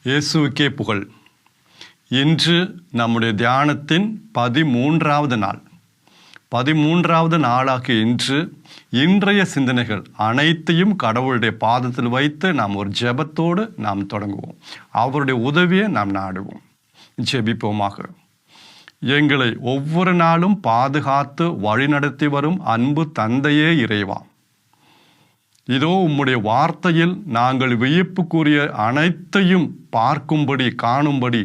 இயேசுவுக்கே புகழ். இன்று நம்முடைய தியானத்தின் 13வது நாள். 13வது நாளாகிய இன்றைய சிந்தனைகள் அனைத்தையும் கடவுளுடைய பாதத்தில் வைத்து நாம் ஒரு ஜெபத்தோடு நாம் தொடங்குவோம். அவருடைய உதவியை நாம் நாடுவோம். ஜெபிப்போமாக. எங்களை ஒவ்வொரு நாளும் பாதுகாத்து வழிநடத்தி வரும் அன்பு தந்தையே இறைவா, இதோ உம்முடைய வார்த்தையில் நாங்கள் வியப்புக்குரிய அனைத்தையும் பார்க்கும்படி காணும்படி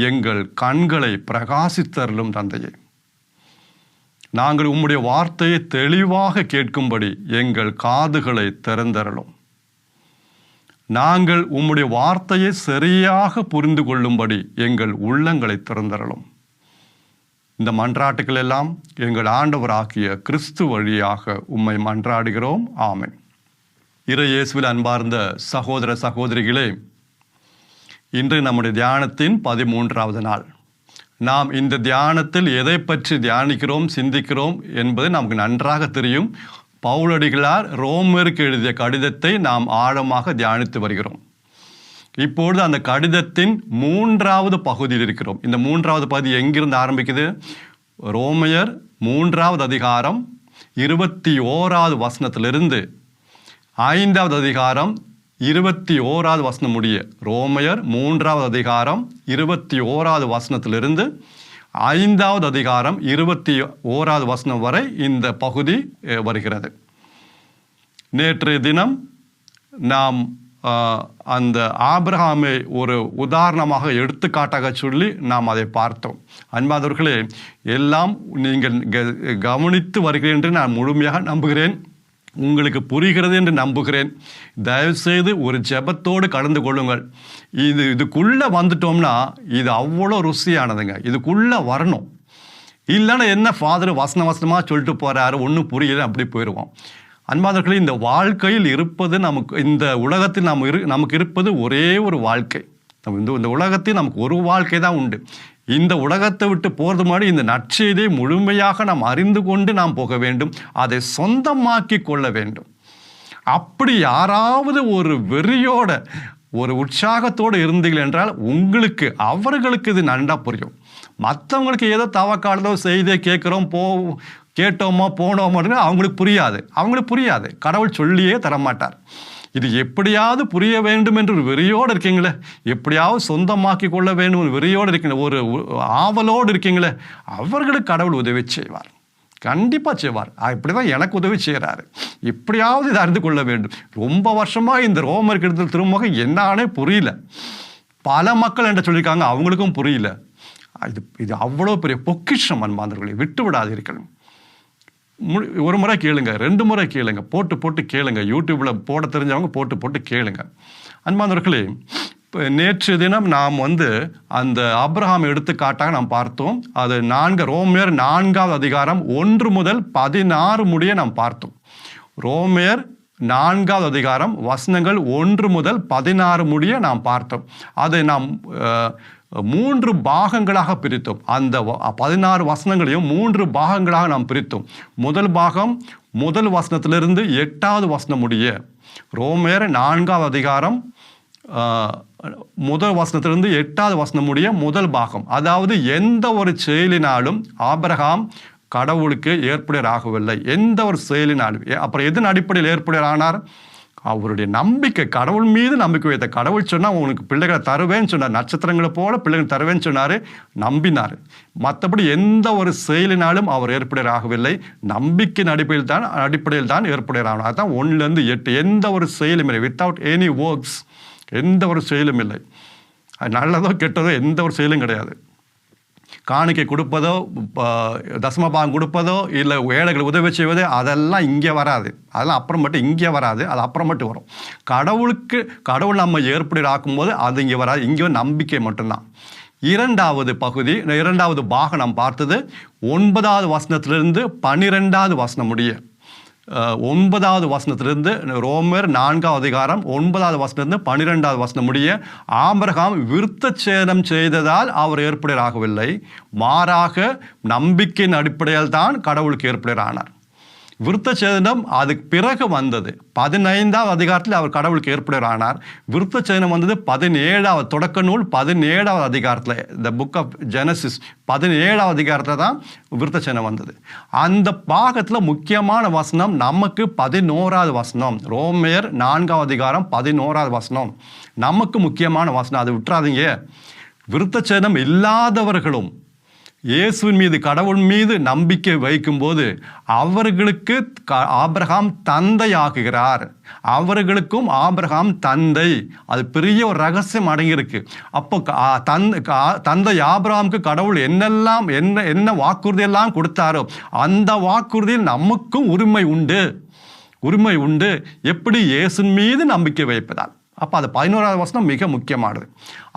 எங்கள் கண்களை பிரகாசித்தருளும் தந்தையே. நாங்கள் உம்முடைய வார்த்தையை தெளிவாக கேட்கும்படி எங்கள் காதுகளை திறந்தருளும். நாங்கள் உம்முடைய வார்த்தையை சரியாக புரிந்து கொள்ளும்படி எங்கள் உள்ளங்களை திறந்தருளும். இந்த மன்றாட்டுக்கள் எல்லாம் எங்கள் ஆண்டவராகிய கிறிஸ்து வழியாக உம்மை மன்றாடுகிறோம். ஆமென். இறை இயேசுவில் அன்பார்ந்த சகோதர சகோதரிகளே, இன்று நம்முடைய தியானத்தின் 13வது நாள். நாம் இந்த தியானத்தில் எதை பற்றி தியானிக்கிறோம், சிந்திக்கிறோம் என்பது நமக்கு நன்றாக தெரியும். பவுலடிகளார் ரோமருக்கு எழுதிய கடிதத்தை நாம் ஆழமாக தியானித்து வருகிறோம். இப்பொழுது அந்த கடிதத்தின் 3வது பகுதியில் இருக்கிறோம். இந்த 3வது பகுதி எங்கிருந்து ஆரம்பிக்குது? ரோமையர் 3வது அதிகாரம் 21வது வசனத்திலிருந்து 5வது அதிகாரம் 21வது வசனம் முடிய. ரோமையர் 3வது அதிகாரம் 21வது வசனத்திலிருந்து 5வது அதிகாரம் 21வது வசனம் வரை இந்த பகுதி வருகிறது. நேற்றைய தினம் நாம் அந்த ஆபிரகாமை ஒரு உதாரணமாக எடுத்துக்காட்டாக சொல்லி நாம் அதை பார்த்தோம். அன்பாதவர்களே, எல்லாம் நீங்கள் கவனித்து வருகிறேன் என்று நான் முழுமையாக நம்புகிறேன். உங்களுக்கு புரிகிறது என்று நம்புகிறேன். தயவுசெய்து ஒரு ஜெபத்தோடு கலந்து கொள்ளுங்கள். இதுக்குள்ளே வந்துட்டோம்னா இது அவ்வளோ ருசியானதுங்க. இதுக்குள்ளே வரணும். இல்லைன்னா என்ன ஃபாதர் வசனமாக சொல்லிட்டு போகிறாரு, ஒன்றும் புரியல, அப்படி போயிடுவோம். அன்பாதவர்களே, இந்த வாழ்க்கையில் இருப்பது இந்த உலகத்தில் நமக்கு இருப்பது ஒரே ஒரு வாழ்க்கை. இந்த உலகத்தில் நமக்கு ஒரு வாழ்க்கை தான் உண்டு. இந்த உலகத்தை விட்டு போகிறது மாதிரி இந்த நற்செய்தியை முழுமையாக நாம் அறிந்து கொண்டு நாம் போக வேண்டும். அதை சொந்தமாக்கி கொள்ள வேண்டும். அப்படி யாராவது ஒரு வெறியோட ஒரு உற்சாகத்தோடு இருந்தீர்கள் என்றால் அவர்களுக்கு இது நன்றா புரியும். மற்றவங்களுக்கு ஏதோ தவக்காலதோ செய்தியை கேட்டோமோ போனோமோ அவங்களுக்கு புரியாது. கடவுள் சொல்லியே தரமாட்டார். இது எப்படியாவது புரிய வேண்டும் என்று ஒரு வெறியோடு இருக்கீங்களே, எப்படியாவது சொந்தமாக்கி கொள்ள வேண்டும் ஒரு வெறியோடு இருக்கீங்களே, ஒரு ஆவலோடு இருக்கீங்களே, அவர்களுக்கு கடவுள் உதவி செய்வார். கண்டிப்பாக செய்வார். இப்படி தான் எனக்கு உதவி செய்கிறாரு. எப்படியாவது இதை அறிந்து கொள்ள வேண்டும். ரொம்ப வருஷமாக இந்த ரோமருக்கு எடுத்து திரும்ப என்னானே புரியல. பல மக்கள் என்ற சொல்லியிருக்காங்க, அவங்களுக்கும் புரியல. இது அவ்வளோ பெரிய பொக்கிஷம். அன்பாந்தவர்களை விட்டு விடாதீர்கள். ஒரு முறை கேளுங்க, 2 முறை கேளுங்க, போட்டு கேளுங்க. யூடியூப்பில் போட தெரிஞ்சவங்க போட்டு கேளுங்க. அன்பாந்தவர்களே, நேற்று தினம் நாம் அந்த ஆபிரகாம் எடுத்துக்காட்டாக நாம் பார்த்தோம். அது ரோமையர் 4வது அதிகாரம் 1 முதல் 16 முடிய நாம் பார்த்தோம். ரோமையர் 4வது அதிகாரம் வசனங்கள் 1 முதல் 16 முடிய நாம் பார்த்தோம். அதை நாம் 3 பாகங்களாக பிரித்தோம். அந்த 16 வசனங்களையும் 3 பாகங்களாக நாம் பிரித்தோம். முதல் பாகம் முதல் வசனத்திலிருந்து 8வது வசனம் முடிய. ரோமையர் 4வது அதிகாரம் முதல் வசனத்திலிருந்து 8வது வசனம் முடிய முதல் பாகம். அதாவது எந்த ஒரு செயலினாலும் ஆபிரகாம் கடவுளுக்கு ஏற்புடையர் ஆகவில்லை. எந்த ஒரு செயலினாலும். அப்புறம் எதன் அடிப்படையில் ஏற்புடையர் ஆனார்? அவருடைய நம்பிக்கை, கடவுள் மீது நம்பிக்கை வைத்த. கடவுள் சொன்னால் உனக்கு பிள்ளைகளை தருவேன்னு சொன்னார். நட்சத்திரங்களை போல பிள்ளைகள் தருவேன்னு சொன்னார். நம்பினார். மற்றபடி எந்த ஒரு செயலினாலும் அவர் ஏற்புடையர் ஆகவில்லை. நம்பிக்கையின் அடிப்படையில் தான் ஏற்புடையர் ஆனார். அதுதான் 1லேருந்து 8. எந்த ஒரு செயலும் இல்லை. வித்தவுட் எனி ஒர்க்ஸ், எந்த ஒரு செயலும் இல்லை. அது நல்லதோ கெட்டதோ எந்த ஒரு செயலும் கிடையாது. காணிக்கை கொடுப்பதோ, தசமபாகம் கொடுப்பதோ, இல்லை ஏழைகள் உதவி செய்வதோ, அதெல்லாம் இங்கே வராது. அதெல்லாம் அப்புறமேட்டு இங்கே வராது. அது அப்புறமேட்டு வரும். கடவுள் நம்ம ஏற்புடையர் ஆக்கும்போது அது இங்கே வராது. இங்கே நம்பிக்கை மட்டும்தான். 2வது பகுதி, 2வது பாகம் நாம் பார்த்தது 9வது வசனத்திலிருந்து 12வது வசனம் முடிய. 9வது வசனத்திலிருந்து ரோமர் 4வது அதிகாரம் 9வது வசனத்திலிருந்து 12வது வசனம் முடிய. ஆபிரகாம் விருத்தசேதனம் செய்ததால் அவர் ஏற்புடையர் ஆகவில்லை. மாறாக நம்பிக்கையின் அடிப்படையில் தான் கடவுளுக்கு ஏற்புடையர் ஆனார். விருத்தச்சேதனம் அதுக்கு பிறகு வந்தது. 15வது அதிகாரத்தில் அவர் கடவுளுக்கு ஏற்புடையவரானார். விருத்தச்சேதனம் வந்தது 17வது தொடக்க நூல் 17வது அதிகாரத்தில், த புக் ஆஃப் ஜெனசிஸ் 17வது அதிகாரத்தில் தான் விருத்தச்சேதனம் வந்தது. அந்த பாகத்தில் முக்கியமான வசனம் நமக்கு 11வது வசனம். ரோமேயர் 4வது அதிகாரம் 11வது வசனம் நமக்கு முக்கியமான வசனம், அதை விட்டுறாதீங்க. விருத்தச்சேதனம் இல்லாதவர்களும் இயேசுவின் மீது, கடவுள் மீது நம்பிக்கை வைக்கும்போது அவர்களுக்கு ஆபிரகாம் தந்தையாகுகிறார். அவர்களுக்கும் ஆபிரகாம் தந்தை. அது பெரிய ஒரு ரகசியம் அடங்கியிருக்கு. அப்போ தந்தை ஆபிரகாமுக்கு கடவுள் என்ன வாக்குறுதியெல்லாம் கொடுத்தாரோ அந்த வாக்குறுதியில் நமக்கும் உரிமை உண்டு. எப்படி? இயேசுவின் மீது நம்பிக்கை வைப்பதால். அப்போ அது 11வது வசனம் மிக முக்கியமானது.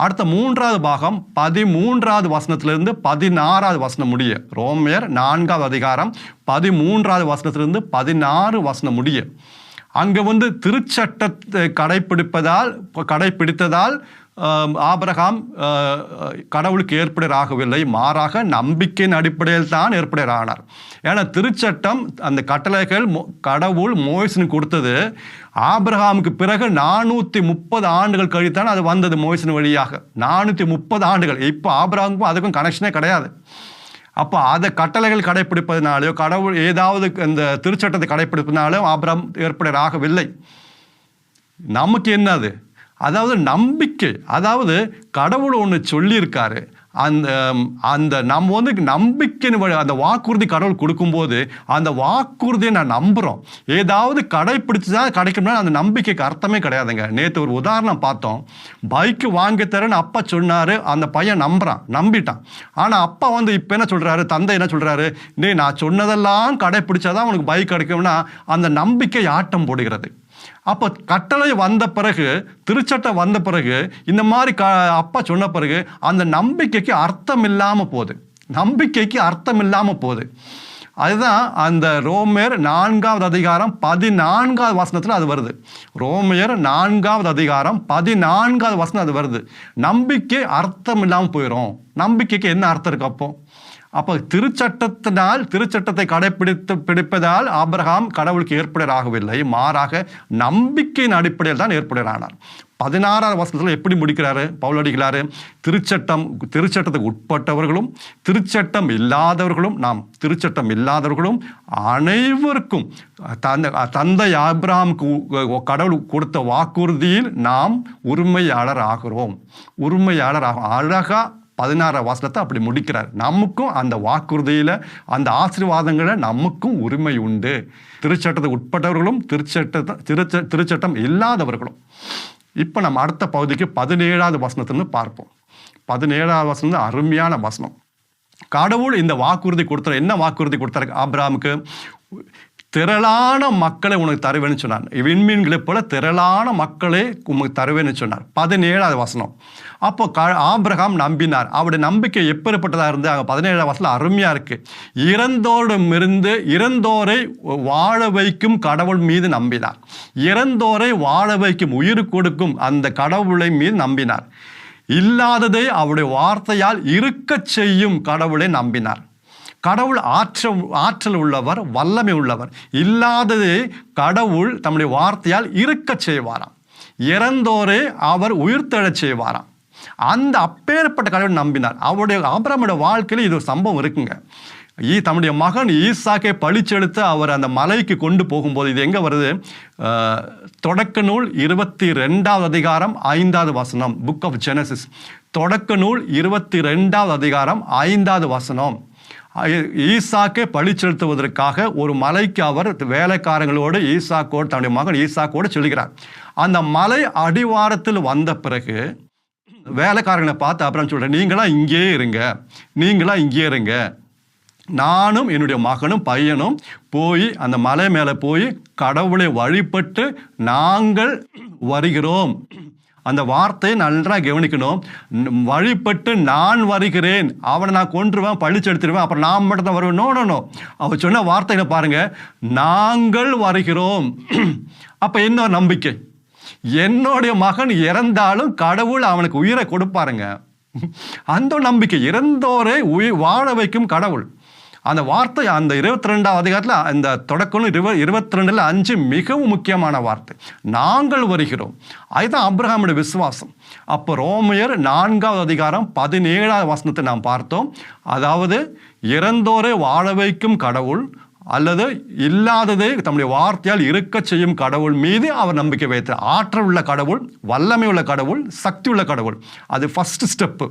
அடுத்த 3வது பாகம் 13வது வசனத்திலிருந்து 16வது வசனம் முடிய, ரோமேயர் 4வது அதிகாரம் 13வது வசனத்திலிருந்து 16 வசனம் முடிய, அங்கே திருச்சட்டத்தை கடைப்பிடித்ததால் ஆபிரகாம் கடவுளுக்கு ஏற்புடையராகவில்லை, மாறாக நம்பிக்கையின் அடிப்படையில் தான் ஏற்புடையரானார். ஏன்னா திருச்சட்டம், அந்த கட்டளைகள் கடவுள் மோசனுக்கு கொடுத்தது ஆபிரகாமுக்கு பிறகு 430 ஆண்டுகள் கழித்தான் அது வந்தது மோசன் வழியாக. 430 ஆண்டுகள். இப்போ ஆபிரகாமுக்கும் அதுக்கும் கனெக்ஷனே கிடையாது. அப்போ அதை கட்டளைகள் கடைப்பிடிப்பதனாலேயோ கடவுள் ஏதாவது இந்த திருச்சட்டத்தை கடைப்பிடிப்பதனாலோ ஆபிரகாம் ஏற்புடையராகவில்லை. நமக்கு என்னது? அதாவது நம்பிக்கை. அதாவது கடவுள் ஒன்று சொல்லியிருக்காரு. அந்த நம்ம நம்பிக்கைன்னு அந்த வாக்குறுதி கடவுள் கொடுக்கும்போது அந்த வாக்குறுதியை நான் நம்புகிறோம். ஏதாவது கடைப்பிடிச்சு தான் கிடைக்கும்னா அந்த நம்பிக்கைக்கு அர்த்தமே கிடையாதுங்க. நேற்று ஒரு உதாரணம் பார்த்தோம். பைக்கு வாங்கி தரேன்னு அப்பா சொன்னார். அந்த பையன் நம்பிட்டான். ஆனால் அப்பா இப்போ என்ன சொல்கிறாரு, தந்தை என்ன சொல்கிறாரு, நான் சொன்னதெல்லாம் கடைப்பிடிச்சாதான் உனக்கு பைக் கிடைக்கும்னா அந்த நம்பிக்கை ஆட்டம் போடுகிறது. அப்போ கட்டளை வந்த பிறகு, திருச்சட்டம் வந்த பிறகு, இந்த மாதிரி அப்பா சொன்ன பிறகு அந்த நம்பிக்கைக்கு அர்த்தம் இல்லாமல் போகுது. அதுதான் அந்த ரோமேயர் 4வது அதிகாரம் 14வது வசனத்தில் அது வருது. ரோமேயர் 4வது அதிகாரம் 14வது வசனம் அது வருது. நம்பிக்கை அர்த்தம் இல்லாமல் போயிடும். நம்பிக்கைக்கு என்ன அர்த்தம் இருக்கு? அப்போ திருச்சட்டத்தை கடைப்பிடிப்பதால் ஆபிரகாம் கடவுளுக்கு ஏற்புடையராகவில்லை, மாறாக நம்பிக்கையின் அடிப்படையில் தான் ஏற்புடையரானார். 16வது வசனத்தில் எப்படி முடிக்கிறாரு பவுலடிகளாரு? திருச்சட்டத்துக்கு உட்பட்டவர்களும் திருச்சட்டம் இல்லாதவர்களும் அனைவருக்கும் தந்தை ஆபிரகாமுக்கு கடவுள் கொடுத்த வாக்குறுதியில் நாம் உரிமையாளர் ஆகிறோம். அழகா 16வது வசனத்தை அப்படி முடிக்கிறார். நமக்கும் அந்த வாக்குறுதியில், அந்த ஆசீர்வாதங்களை நமக்கும் உரிமை உண்டு. திருச்சட்டத்துக்கு உட்பட்டவர்களும் திருச்சட்டம் இல்லாதவர்களும். இப்போ நம்ம அடுத்த பகுதிக்கு 17வது வசனத்திலிருந்து பார்ப்போம். 17வது வசனம் அருமையான வசனம். கடவுள் இந்த வாக்குறுதி கொடுத்தார். என்ன வாக்குறுதி கொடுத்தாரு ஆபிரகாமுக்கு? திரளான மக்களை உனக்கு தருவேன்னு சொன்னார். விண்மீன்களை போல திரளான மக்களை உனக்கு தருவேன்னு சொன்னார். 17வது வசனம். அப்போ ஆபிரகாம் நம்பினார். அவருடைய நம்பிக்கை எப்பேற்பட்டதாக இருந்து அங்கே 17வது வசனம் அருமையாக இருக்கு. இறந்தோரை வாழ வைக்கும் கடவுள் மீது நம்பினார். இறந்தோரை வாழ வைக்கும், உயிர் கொடுக்கும் அந்த கடவுளை மீது நம்பினார். இல்லாததை அவருடைய வார்த்தையால் இருக்கச் செய்யும் கடவுளை நம்பினார். கடவுள் ஆற்றல் உள்ளவர், வல்லமை உள்ளவர். இல்லாததை கடவுள் தம்முடைய வார்த்தையால் இருக்கச் செய்வாராம். இறந்தோரை அவர் உயிர்த்தெழச் செய்வாராம். அந்த அப்பேற்பட்ட கடவுள் நம்பினார். ஆபிரகாமுடைய வாழ்க்கையில் இது ஒரு சம்பவம் இருக்குங்க. தம்முடைய மகன் ஈசாக்கை பழிச்செலுத்த அவர் அந்த மலைக்கு கொண்டு போகும்போது, இது எங்கே வருது? தொடக்க நூல் 22வது அதிகாரம் 5வது வசனம். புக் ஆஃப் ஜெனசிஸ் தொடக்க நூல் 22வது அதிகாரம் 5வது வசனம். ஈசாக்கை பழி செலுத்துவதற்காக ஒரு மலைக்கு அவர் வேலைக்காரங்களோடு தன்னுடைய மகன் ஈசாக்கோடு செல்கிறார். அந்த மலை அடிவாரத்தில் வந்த பிறகு வேலைக்காரங்களை பார்த்து அப்புறம் சொல்கிறேன், நீங்களா இங்கே இருங்க, நானும் என்னுடைய மகனும் பையனும் போய் அந்த மலை மேலே போய் கடவுளை வழிபட்டு நாங்கள் வருகிறோம். அந்த வார்த்தையை நல்லா கவனிக்கணும். வழிபட்டு நான் வருகிறேன், அவனை நான் கொன்றுவேன், பழிச்சு எடுத்துருவேன், அப்புறம் நான் மட்டும் தான் வருவேன். நோ. அவர் சொன்ன வார்த்தைகளை பாருங்க, நாங்கள் வருகிறோம். அப்போ என்ன நம்பிக்கை? என்னுடைய மகன் இறந்தாலும் கடவுள் அவனுக்கு உயிரை கொடுப்பாருங்க. அந்த நம்பிக்கை. இறந்தோரை வாழ வைக்கும் கடவுள். அந்த வார்த்தை அந்த 22ஆம் அதிகாரத்தில் இந்த தொடக்கம் 22:5 மிகவும் முக்கியமான வார்த்தை. நாங்கள் வருகிறோம். அதுதான் ஆபிரகாமுடைய விசுவாசம். அப்போ ரோமையர் 4ஆம் அதிகாரம் 17ஆம் வசனத்தை நாம் பார்த்தோம். அதாவது இறந்தோரை வாழ வைக்கும் கடவுள் அல்லது இல்லாததை தம்முடைய வார்த்தையால் இருக்க செய்யும் கடவுள் மீது அவர் நம்பிக்கை வைத்தார். ஆற்றல் உள்ள கடவுள், வல்லமை உள்ள கடவுள், சக்தி உள்ள கடவுள். அது ஃபர்ஸ்ட் ஸ்டெப்பு.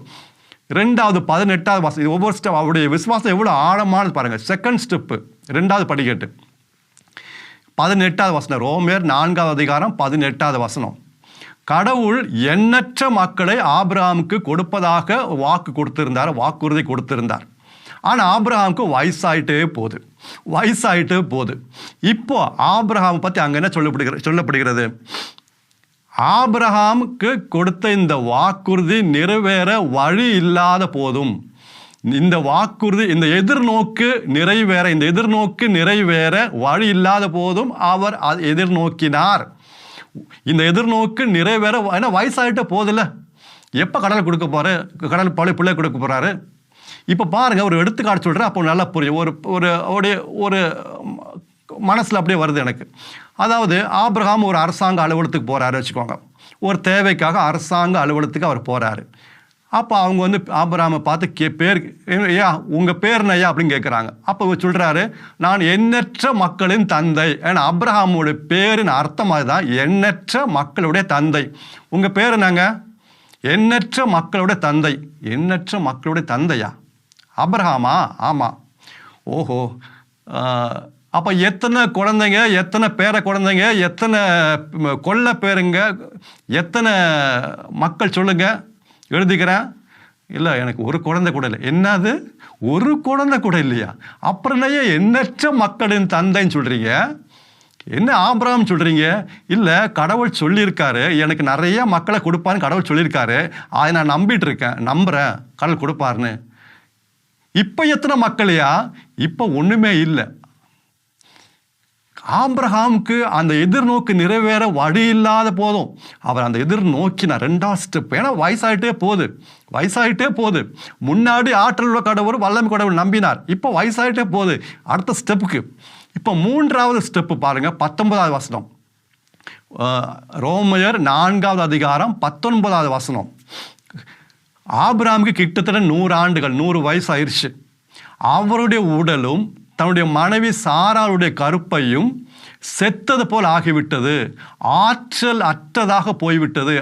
2வது 18ஆவது வசனம். இது ஒவ்வொரு ஸ்டெப் அவருடைய விசுவாசம் எவ்வளோ ஆழமானது பாருங்க. செகண்ட் ஸ்டெப்பு, 2வது படிக்கட்டு, 18ஆவது வசனம். ரோமையர் 4ஆம் அதிகாரம் 18ஆவது வசனம். கடவுள் எண்ணற்ற மக்களை ஆபிரகாமுக்கு கொடுப்பதாக வாக்குறுதி கொடுத்திருந்தார். ஆனால் ஆபிரகாமுக்கு வயசாயிட்டே போகுது. இப்போ ஆபிரகாம் பற்றி அங்கே என்ன சொல்லப்படுகிறது? ஆபிரகாமுக்கு கொடுத்த இந்த வாக்குறுதி நிறைவேற வழி இல்லாத போதும், இந்த வாக்குறுதி இந்த எதிர்நோக்கு நிறைவேற வழி இல்லாத போதும் அவர் எதிர்நோக்கினார். இந்த எதிர்நோக்கு நிறைவேற, ஏன்னா வயசாகிட்ட போதில்ல, எப்போ கடலை கொடுக்க போறாரு, கடல் பிள்ளை கொடுக்க போறாரு. இப்போ பாருங்க, ஒரு எடுத்துக்காட்டு சொல்கிறேன், அப்போ நல்லா புரியும். ஒரு மனசில் அப்படியே வருது எனக்கு. அதாவது ஆபிரகாம் ஒரு அரசாங்க அலுவலகத்துக்கு போகிறாரு வச்சுக்கோங்க. ஒரு தேவைக்காக அரசாங்க அலுவலகத்துக்கு அவர் போகிறாரு. அப்போ அவங்க வந்து ஆபிரகாமை பார்த்து பேர் ஐயா உங்கள் பேர் ஐயா அப்படின்னு கேட்குறாங்க. அப்போ சொல்கிறாரு, நான் எண்ணற்ற மக்களின் தந்தை. ஏன்னா ஆபிரகாமுடைய பேரின் அர்த்தம் அதுதான், எண்ணற்ற மக்களுடைய தந்தை. உங்கள் பேர் என்னங்க? எண்ணற்ற மக்களுடைய தந்தை. எண்ணற்ற மக்களுடைய தந்தையா ஆபிரகாமா? ஆமாம். ஓஹோ, அப்போ எத்தனை குழந்தைங்க, எத்தனை பேர குழந்தைங்க, எத்தனை கொள்ள பேருங்க, எத்தனை மக்கள் சொல்லுங்க, எழுதிக்கிறேன். இல்லை, எனக்கு ஒரு குழந்தை கூட இல்லை. என்னது, ஒரு குழந்தை கூட இல்லையா? அப்புறம் இல்லையா எண்ணற்ற மக்களின் தந்தைன்னு சொல்கிறீங்க? என்ன ஆபிரகாம் சொல்கிறீங்க? இல்லை, கடவுள் சொல்லியிருக்காரு, எனக்கு நிறைய மக்களை கொடுப்பான்னு கடவுள் சொல்லியிருக்காரு. அதை நான் நம்புகிறேன் கடவுள் கொடுப்பாருன்னு. இப்போ எத்தனை மக்களையா? இப்போ ஒன்றுமே இல்லை. ஆபிரகாமுக்கு அந்த எதிர்நோக்கு நிறைவேற வழி இல்லாத போதும் அவர் அந்த எதிர்நோக்கினார். 2வது ஸ்டெப். ஏன்னா வயசாயிட்டே போகுது. முன்னாடி ஆற்றல் உள்ள கடவுள், வல்லமை கடவுள் நம்பினார். இப்போ வயசாயிட்டே போகுது. அடுத்த ஸ்டெப்புக்கு இப்போ 3வது ஸ்டெப்பு பாருங்க, 19ஆவது வசனம். ரோமையர் 4ஆவது அதிகாரம் 19ஆவது வசனம். ஆபிரகாமுக்கு கிட்டத்தட்ட 100 ஆண்டுகள், 100 வயசு ஆயிடுச்சு. அவருடைய உடலும் தன்னுடைய மனைவி சாராளுடைய கருப்பையும் செத்தது போல் ஆகிவிட்டது. ஆற்றல் அற்றதாக போய்விட்டது.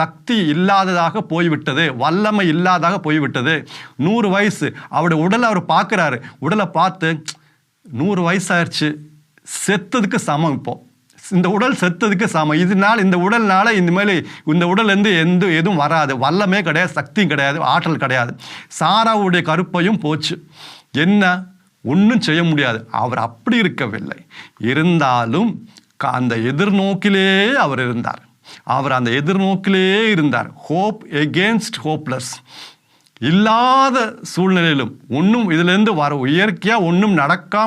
சக்தி இல்லாததாக போய்விட்டது. வல்லமை இல்லாதாக போய்விட்டது. 100 வயசு. அவருடைய உடலை அவர் பார்க்குறாரு. உடலை பார்த்து 100 வயசாயிருச்சு, செத்ததுக்கு சமம். இப்போ இந்த உடல் செத்ததுக்கு சமம். இந்த உடல்னால இந்த உடல்லேருந்து எதுவும் வராது. வல்லமே கிடையாது, சக்தியும் கிடையாது, ஆற்றல் கிடையாது. சாராவுடைய கருப்பையும் போச்சு. என்ன, ஒன்றும் செய்ய முடியாது. அவர் அப்படி இருக்கவில்லை. இருந்தாலும் அந்த எதிர்நோக்கிலே அவர் இருந்தார். Hope against hopeless. இல்லாத சூழ்நிலையிலும், ஒன்றும் இதிலிருந்து இயற்கையாக ஒன்றும் நடக்க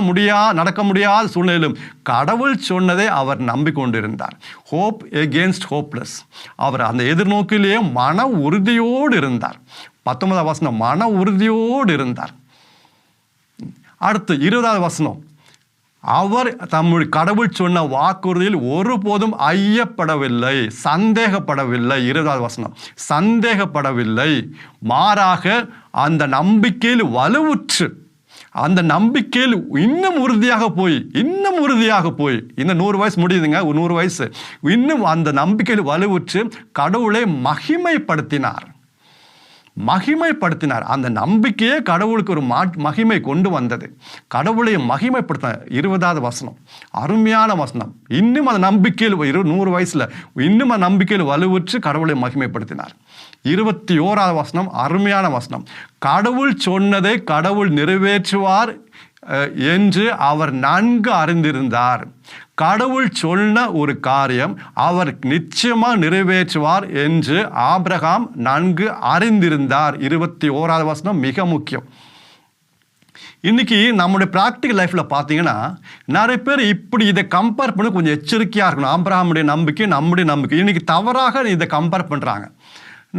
முடியாத சூழ்நிலையிலும் கடவுள் சொன்னதை அவர் நம்பிக்கொண்டிருந்தார். Hope against hopeless. அவர் அந்த எதிர்நோக்கிலேயே மன உறுதியோடு இருந்தார். 19ஆவது வசனம், மன உறுதியோடு இருந்தார். அடுத்து 20ஆவது வசனம். அவர் தம்முடைய கடவுள் சொன்ன வாக்குறுதியில் ஒருபோதும் ஐயப்படவில்லை, சந்தேகப்படவில்லை. 20ஆவது வசனம், சந்தேகப்படவில்லை. மாறாக அந்த நம்பிக்கையில் வலுவுற்று, அந்த நம்பிக்கையில் இன்னும் உறுதியாக போய் இந்த 100 வயசு முடியுதுங்க, 100 வயசு. இன்னும் அந்த நம்பிக்கையில் வலுவுற்று கடவுளை மகிமைப்படுத்தினார். அந்த நம்பிக்கையே கடவுளுக்கு ஒரு மகிமை கொண்டு வந்தது. கடவுளை மகிமைப்படுத்த 20ஆவது வசனம், அருமையான வசனம். இன்னும் அந்த நம்பிக்கையில் 100 வயசுல இன்னும் அந்த நம்பிக்கையில் வலுவுற்று கடவுளை மகிமைப்படுத்தினார். 21ஆவது வசனம், அருமையான வசனம். கடவுள் சொன்னதை கடவுள் நிறைவேற்றுவார் என்று அவர் நன்கு அறிந்திருந்தார். கடவுள் சொன்ன ஒரு காரியம் அவர் நிச்சயமாக நிறைவேற்றுவார் என்று ஆபிரகாம் நன்கு அறிந்திருந்தார். 21ஆவது வசனம் மிக முக்கியம். இன்னைக்கு நம்முடைய ப்ராக்டிக்கல் லைஃப்பில் பார்த்தீங்கன்னா நிறைய பேர் இப்படி இதை கம்பேர் பண்ணி கொஞ்சம் எச்சரிக்கையாக இருக்கணும். ஆபிரகாமுடைய நம்பிக்கை, நம்முடைய நம்பிக்கை. இன்னைக்கு தவறாக இதை கம்பேர் பண்ணுறாங்க.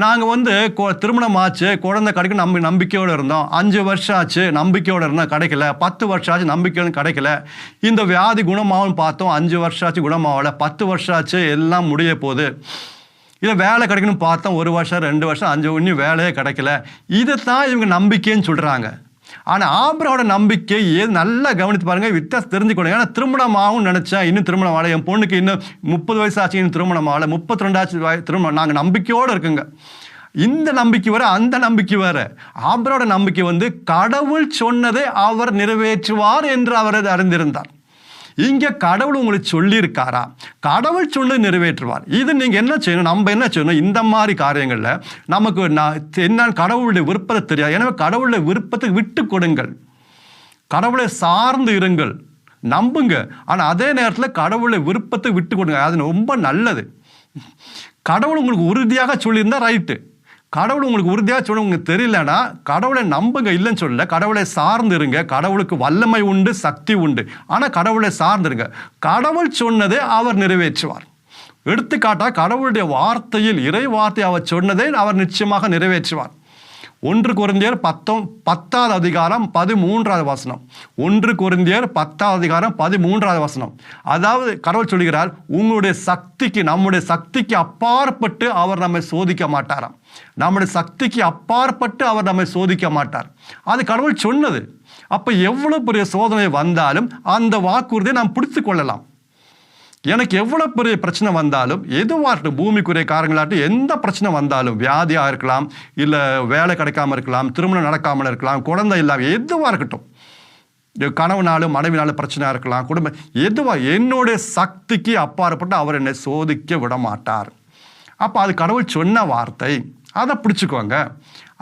நாங்கள் திருமணம் ஆச்சு, குழந்தை கிடைக்கும் நம்பிக்கையோடு இருந்தோம். 5 வருஷம் ஆச்சு, நம்பிக்கையோடு இருந்தோம், கிடைக்கல. 10 வருஷம் ஆச்சு, நம்பிக்கையோடு கிடைக்கல. இந்த வியாதி குணமாகும்னு பார்த்தோம், 5 வருஷம் ஆச்சு, குணமாகலை. 10 வருஷம் ஆச்சு, எல்லாம் முடிய போகுது. இல்லை வேலை கிடைக்கணும்னு பார்த்தோம், 1 வருஷம் 2 வருஷம் 5 இன்னும் வேலையே கிடைக்கல. இதை தான் இவங்க நம்பிக்கைன்னு சொல்கிறாங்க. ஆனால் ஆபிரகாமோட நம்பிக்கை நல்லா கவனித்து பாருங்கள், வித்தியாசம் தெரிஞ்சுக்கணும். ஏன்னா திருமணம் ஆகும்னு நினச்சேன், இன்னும் திருமணம் ஆகலை. என் பொண்ணுக்கு இன்னும் 30 வயசு ஆச்சு, இன்னும் திருமணம் ஆகலை. 32 ஆச்சு திருமணம். நாங்கள் நம்பிக்கையோடு இருக்குங்க. இந்த நம்பிக்கை வேற, அந்த நம்பிக்கை வேற. ஆபிரகாமோட நம்பிக்கை கடவுள் சொன்னதை அவர் நிறைவேற்றுவார் என்று அவர் அறிந்திருந்தார். இங்கே கடவுள் உங்களுக்கு சொல்லியிருக்காரா? கடவுள் சொன்னது நிறைவேற்றுவார். இது நீங்கள் என்ன செய்யணும், நம்ம என்ன செய்யணும்? இந்த மாதிரி காரியங்களில் நமக்கு என்ன கடவுளுடைய விருப்பத்தை தெரியாது. எனவே கடவுளுடைய விருப்பத்துக்கு விட்டு கொடுங்கள், கடவுளை சார்ந்து இருங்கள், நம்புங்க. ஆனால் அதே நேரத்தில் கடவுளுடைய விருப்பத்தை விட்டு கொடுங்க, அது ரொம்ப நல்லது. கடவுள் உங்களுக்கு உறுதியாக சொல்லியிருந்தா ரைட்டு. கடவுள் உங்களுக்கு உறுதியாக சொல்ல உங்களுக்கு தெரியலன்னா கடவுளை நம்புங்க, இல்லைன்னு சொல்லல. கடவுளை சார்ந்து இருங்க. கடவுளுக்கு வல்லமை உண்டு, சக்தி உண்டு. ஆனால் கடவுளை சார்ந்துருங்க. கடவுள் சொன்னதை அவர் நிறைவேற்றுவார். எடுத்துக்காட்டாக கடவுளுடைய வார்த்தையில், இறை வார்த்தை அவர் சொன்னதை அவர் நிச்சயமாக நிறைவேற்றுவார். 1 கொரிந்தியர் 10வது அதிகாரம் 13வது வசனம். 1 கொரிந்தியர் 10வது அதிகாரம் 13வது வசனம். அதாவது கடவுள் சொல்கிறார், உங்களுடைய சக்திக்கு, நம்முடைய சக்திக்கு அப்பாற்பட்டு அவர் நம்மை சோதிக்க மாட்டாராம். நம்முடைய சக்திக்கு அப்பாற்பட்டு அவர் நம்மை சோதிக்க மாட்டார். அது கடவுள் சொன்னது. அப்போ எவ்வளோ பெரிய சோதனை வந்தாலும் அந்த வாக்குறுதியை நாம் பிடித்து கொள்ளலாம். எனக்கு எவ்வளோ பெரிய பிரச்சனை வந்தாலும், எதுவாக இருக்கட்டும், பூமிக்குரிய காரணங்களாகட்டும், எந்த பிரச்சனை வந்தாலும், வியாதியாக இருக்கலாம், இல்லை வேலை கிடைக்காமல் இருக்கலாம், திருமணம் நடக்காமல் இருக்கலாம், குழந்தை இல்லாமல், எதுவாக இருக்கட்டும், கணவனாலும் மனைவினாலும் பிரச்சனையாக இருக்கலாம், குடும்பம் எதுவாக, என்னுடைய சக்திக்கு அப்பாற்பட்டு அவர் என்னை சோதிக்க விட மாட்டார். அப்போ அது கடவுள் சொன்ன வார்த்தை, அதை பிடிச்சிக்கோங்க.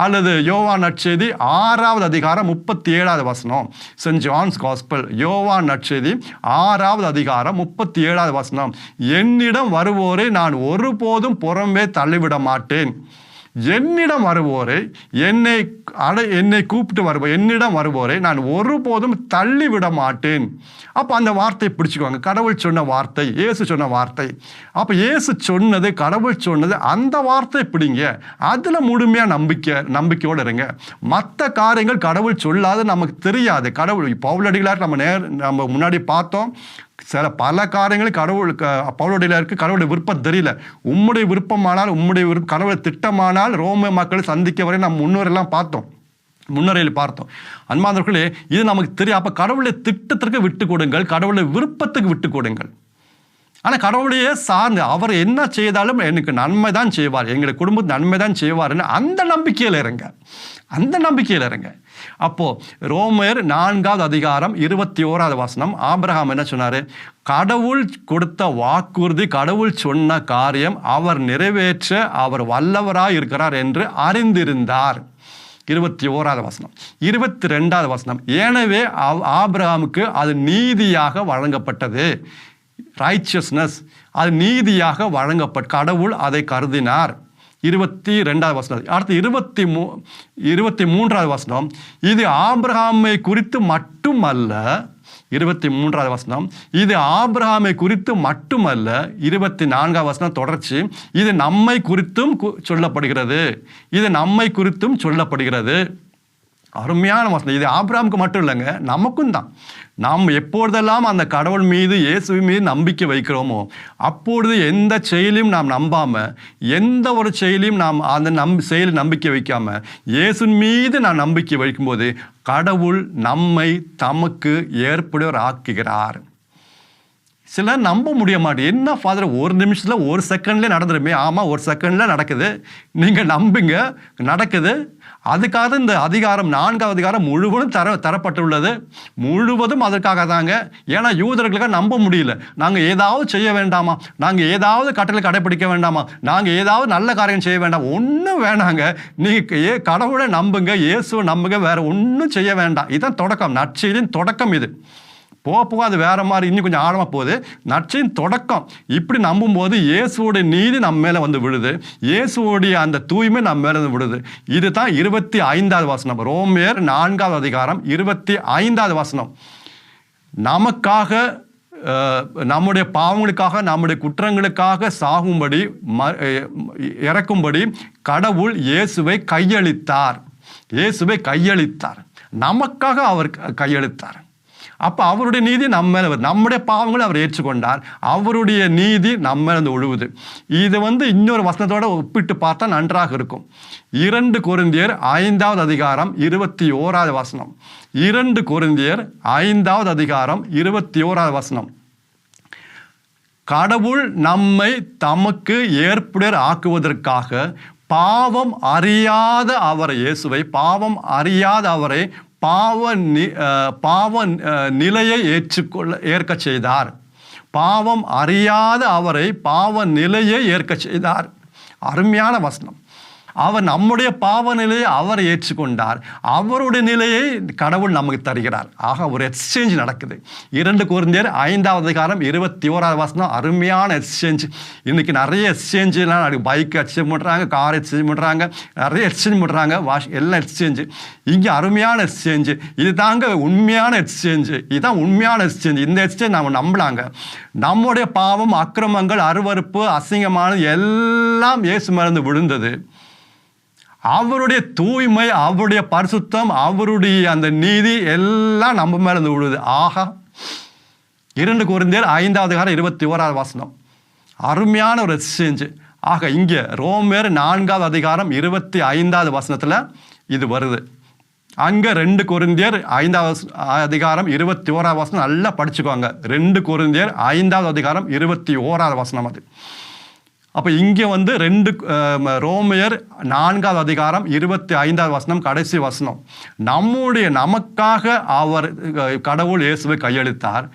அல்லது யோவான் நற்செய்தி 6வது அதிகாரம் 37வது வசனம். சென்ட் ஜான்ஸ் காஸ்பல், யோவான் நற்செய்தி 6வது அதிகாரம் 37வது வசனம். என்னிடம் வருவோரை நான் ஒருபோதும் புறம்பே தள்ளிவிட மாட்டேன். என்னிடம் வருவோரை, என்னை கூப்பிட்டு வருவோம், என்னிடம் வருவோரை நான் ஒருபோதும் தள்ளிவிட மாட்டேன். அப்போ அந்த வார்த்தையை பிடிச்சிக்குவாங்க. கடவுள் சொன்ன வார்த்தை, இயேசு சொன்ன வார்த்தை. அப்போ இயேசு சொன்னது, கடவுள் சொன்னது, அந்த வார்த்தை பிடிங்க. அதில் முழுமையாக நம்பிக்கையோடு இருங்க. மற்ற காரியங்கள் கடவுள் சொல்லாது நமக்கு தெரியாது. கடவுள் பவுலடிகளார் நம்ம முன்னாடி பார்த்தோம். பல காரியங்கள் பவுலடியில் இருக்கு. கடவுளுடைய விருப்பம் தெரியல. உம்முடைய விருப்பமானால், கடவுளை திட்டமானால் ரோம மக்களை சந்திக்க வரை நம்ம முன்னுரையில் பார்த்தோம். அன்பார்ந்தவர்களே, இது நமக்கு தெரியும். அப்போ கடவுளுடைய திட்டத்திற்கு விட்டு கொடுங்கள், கடவுளுடைய விருப்பத்துக்கு விட்டு கொடுங்கள். ஆனால் கடவுளையே சார்ந்து அவர் என்ன செய்தாலும் எனக்கு நன்மை தான் செய்வார், எங்களுடைய குடும்பத்துக்கு நன்மை தான் செய்வார்னு அந்த நம்பிக்கையில் இருங்க. அப்போது ரோமர் 4வது அதிகாரம் 21வது வசனம். ஆபிரகாம் என்ன சொன்னார்? கடவுள் கொடுத்த வாக்குறுதி, கடவுள் சொன்ன காரியம் அவர் நிறைவேற்ற அவர் வல்லவராக இருக்கிறார் என்று அறிந்திருந்தார். 21வது வசனம். 22வது வசனம். எனவே ஆபிரகாமுக்கு அது நீதியாக வழங்கப்பட்டது. ரைச்சியஸ்னஸ், அது நீதியாக கடவுள் அதை கருதினார். 22வது வசனம். அடுத்து 23வது வசனம். இது ஆபிரகாமை குறித்து மட்டுமல்ல. 23வது வசனம். இது ஆபிரகாமை குறித்து மட்டுமல்ல. 24வது வசனம் தொடர்ச்சி. இது நம்மை குறித்தும் சொல்லப்படுகிறது. அருமையான வசனம். இது ஆபிரகாமுக்கு மட்டும் இல்லைங்க, நமக்கும் தான். நாம் எப்பொழுதெல்லாம் அந்த கடவுள் மீது, இயேசு மீது நம்பிக்கை வைக்கிறோமோ அப்பொழுது எந்த செயலையும் நாம் நம்பாமல், எந்த ஒரு செயலையும் நாம் அந்த செயலில் நம்பிக்கை வைக்காமல் இயேசுவின் மீது நாம் நம்பிக்கை வைக்கும்போது கடவுள் நம்மை தமக்கு ஏற்புடையவர் ஆக்குகிறார். சிலர் நம்ப முடிய மாட்டேன். என்ன ஃபாதர், ஒரு நிமிஷத்தில், ஒரு செகண்ட்லேயே நடந்துருமே? ஆமாம், ஒரு செகண்டில் நடக்குது. நீங்கள் நம்புங்க, நடக்குது. அதுக்காக இந்த அதிகாரம், 4வது அதிகாரம் முழுவதும் தரப்பட்டுள்ளது. முழுவதும் அதற்காக தாங்க. ஏன்னா யூதர்களுக்காக நம்ப முடியல. நாங்கள் ஏதாவது செய்ய வேண்டாமா? நாங்கள் ஏதாவது கட்டளை கடைப்பிடிக்க வேண்டாமா? நாங்கள் ஏதாவது நல்ல காரியம் செய்ய வேண்டாம்? ஒன்றும் வேணாங்க. நீங்கள் கடவுளை நம்புங்க, இயேசுவை நம்புங்க, வேறு ஒன்றும் செய்ய வேண்டாம். இதுதான் தொடக்கம், நற்செய்தியின் தொடக்கம். இது போக அது வேறு மாதிரி இன்னும் கொஞ்சம் ஆழமாக போகுது. நற்செய்தியின் தொடக்கம். இப்படி நம்பும்போது இயேசுவோடைய நீதி நம்ம மேலே வந்து விழுது, இயேசுவோடைய அந்த தூய்மை நம்ம மேலே வந்து விழுது. இது தான் 25வது வசனம். ரோமர் 4வது அதிகாரம் 25வது வசனம். நமக்காக நம்முடைய பாவங்களுக்காக நம்முடைய குற்றங்களுக்காக சாகும்படி இறக்கும்படி கடவுள் இயேசுவை கையளித்தார். இயேசுவை கையளித்தார், நமக்காக அவர் கையளித்தார். அப்போ அவருடைய நீதி நம்ம மேலே வருது, நம்முடைய பாவங்களை அவர் ஏற்றுக்கொண்டார், அவருடைய நீதி நம்ம மேலே வந்து விழுவுது. இது இன்னொரு வசனத்தோட ஒப்பிட்டு பார்த்தா நன்றாக இருக்கும். 2 கொரிந்தியர் 5வது அதிகாரம் 21வது வசனம். 2 கொரிந்தியர் 5வது அதிகாரம் 21வது வசனம். கடவுள் நம்மை தமக்கு ஏற்புடையர் ஆக்குவதற்காக பாவம் அறியாத அவரை, இயேசுவை பாவம் அறியாத அவரை பாவ நிலையை ஏற்க செய்தார். பாவம் அறியாத அவரை பாவ நிலையை ஏற்க செய்தார். அருமையான வசனம். அவர் நம்முடைய பாவ நிலையை அவர் ஏற்றுக்கொண்டார், அவருடைய நிலையை கடவுள் நமக்கு தருகிறார். ஆக ஒரு எக்ஸ்சேஞ்ச் நடக்குது. 2 கொரிந்தியர் 5வது அதிகாரம் 21வது வசனம். அருமையான எக்ஸ்சேஞ்ச். இன்னைக்கு நிறைய எக்ஸ்சேஞ்செலாம், பைக் எக்ஸ்சேஞ்ச் பண்ணுறாங்க, கார் எக்ஸ்சேஞ்ச் பண்ணுறாங்க, நிறைய எக்ஸ்சேஞ்ச் பண்ணுறாங்க, எல்லாம் எக்ஸ்சேஞ்சு. இங்கே அருமையான எக்ஸ்சேஞ்சு. இது தாங்க உண்மையான எக்ஸ்சேஞ்சு. இதுதான் உண்மையான எக்ஸ்சேஞ்ச். இந்த எக்ஸ்சேஞ்ச் நம்ம நம்பலாங்க. நம்முடைய பாவம், அக்கிரமங்கள், அருவருப்பு, அசிங்கமானது எல்லாம் இயேசு மேலிருந்து விழுந்தது. அவருடைய தூய்மை, அவருடைய பரிசுத்தம், அவருடைய அந்த நீதி எல்லாம் நம்ம மேல இருந்து விழுது. ஆகா, 2 கொரிந்தியர் 5வது அதிகாரம் 21வது வசனம். அருமையான ஒரு எக்ஸ்சேஞ்சு. ஆக இங்கே ரோமர் 4வது அதிகாரம் 25வது வசனத்தில் இது வருது. அங்கே 2 கொரிந்தியர் 5வது அதிகாரம் 21வது வசனம் நல்லா படிச்சுக்கோங்க. 2 கொரிந்தியர் 5வது அதிகாரம் 21வது வசனம் அது. அப்போ இங்கே 2 ரோமையர் 4வது அதிகாரம் 25வது வசனம் கடைசி வசனம். நமக்காக அவர் கடவுள் இயேசுவை கையளித்தார்.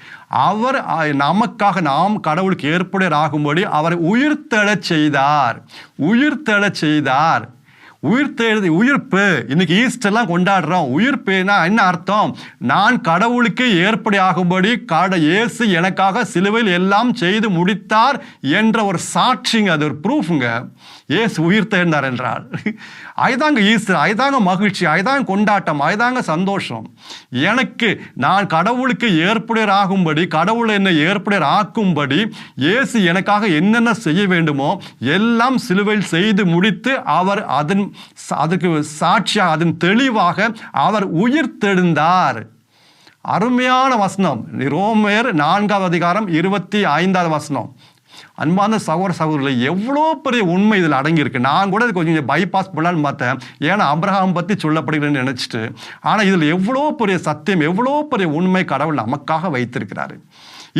அவர் நமக்காக நாம் கடவுளுக்கு ஏற்புடையர் ஆகும்படி அவரை உயிர்த்தெழச் செய்தார். உயிர்த்தெழச் செய்தார். உயிர்ப்பு. இன்னைக்கு ஈஸ்டர்லாம் கொண்டாடுறோம். உயிர்ப்புனா என்ன அர்த்தம்? நான் கடவுளுக்கு ஏற்படி ஆகும்படி இயேசு எனக்காக சிலுவையில் எல்லாம் செய்து முடித்தார் என்ற ஒரு சாட்சிங்க, அது ஒரு ப்ரூஃபுங்க. இயேசு உயிர்த்தெழுந்தார் என்றால் அதுதாங்க ஈஸ்டர், அதுதாங்க மகிழ்ச்சி, அதுதாங்க கொண்டாட்டம், அதுதாங்க சந்தோஷம். எனக்கு நான் கடவுளுக்கு ஏற்புடையர் ஆகும்படி, கடவுளை என்னை ஏற்புடையர் ஆக்கும்படி இயேசு எனக்காக என்னென்ன செய்ய வேண்டுமோ எல்லாம் சிலுவையில் செய்து முடித்து அவர் அதுக்கு சாட்சியாக, அதன் தெளிவாக அவர் உயிர்த்தெழுந்தார். அருமையான வசனம். ரோமர் 4வது அதிகாரம் 25வது வசனம். அன்பான சகோதரர்களை, எவ்வளோ பெரிய உண்மை இதில் அடங்கியிருக்கு. நான் கூட கொஞ்சம் பைபாஸ் பண்ணலான்னு பார்த்தேன், ஏன்னா அப்ரஹாம் பற்றி சொல்லப்படுகிறேன்னு நினச்சிட்டு. ஆனால் இதில் எவ்வளோ பெரிய சத்தியம், எவ்வளோ பெரிய உண்மை கடவுள் நமக்காக வைத்திருக்கிறாரு.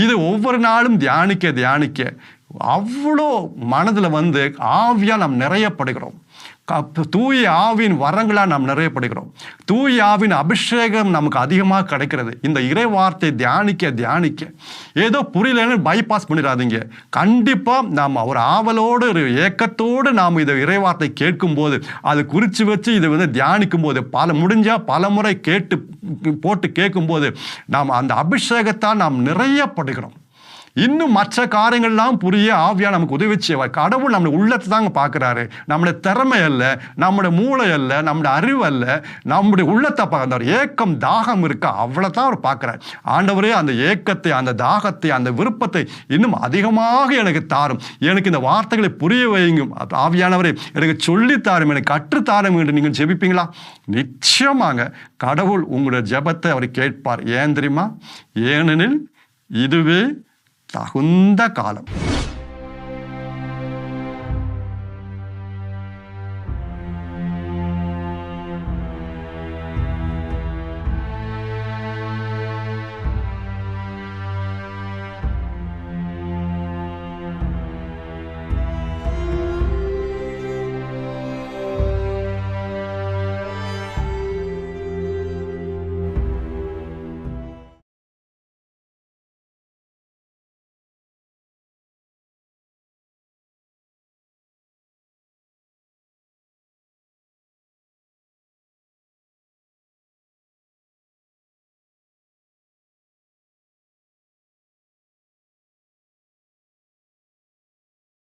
இது ஒவ்வொரு நாளும் தியானிக்க அவ்வளோ மனதில் ஆவியாக நாம் நிறையப்படுகிறோம். தூய ஆவின் வரங்களாக நாம் நிறையப்படுகிறோம். தூய ஆவின் அபிஷேகம் நமக்கு அதிகமாக கிடைக்கிறது. இந்த இறை வார்த்தை தியானிக்க ஏதோ புரியலன்னு பைபாஸ் பண்ணிடாதீங்க. கண்டிப்பாக நாம் ஒரு ஆவலோடு, ஒரு ஏக்கத்தோடு நாம் இதை இறை வார்த்தை கேட்கும்போது, அது குறித்து வச்சு இதை தியானிக்கும் போது, பல முறை போட்டு கேட்கும்போது நாம் அந்த அபிஷேகத்தால் நாம் நிறையப்படுகிறோம். இன்னும் மற்ற காரியங்கள்லாம் புரிய ஆவியா நமக்கு உதவி செய்வார். கடவுள் நம்மளுடைய உள்ளத்தை தாங்க பார்க்குறாரு. நம்முடைய திறமை அல்ல, நம்முடைய மூளை அல்ல, நம்முடைய அறிவு அல்ல, நம்முடைய உள்ளத்தை பார்க்குறார். ஏக்கம், தாகம் இருக்கா, அவ்வளோதான் அவர் பார்க்குறார். ஆண்டவரே, அந்த ஏக்கத்தை, அந்த தாகத்தை, அந்த விருப்பத்தை இன்னும் அதிகமாக எனக்கு தாரும், எனக்கு இந்த வார்த்தைகளை புரிய வைங்கும். ஆவியானவரே, எனக்கு சொல்லித்தாரும், எனக்கு கற்றுத்தாரும் என்று நீங்கள் ஜெபிப்பீங்களா? நிச்சயமாங்க கடவுள் உங்களுடைய ஜெபத்தை அவர் கேட்பார். ஏன் தெரியுமா? ஏனெனில் இதுவே தகுந்த காலம்.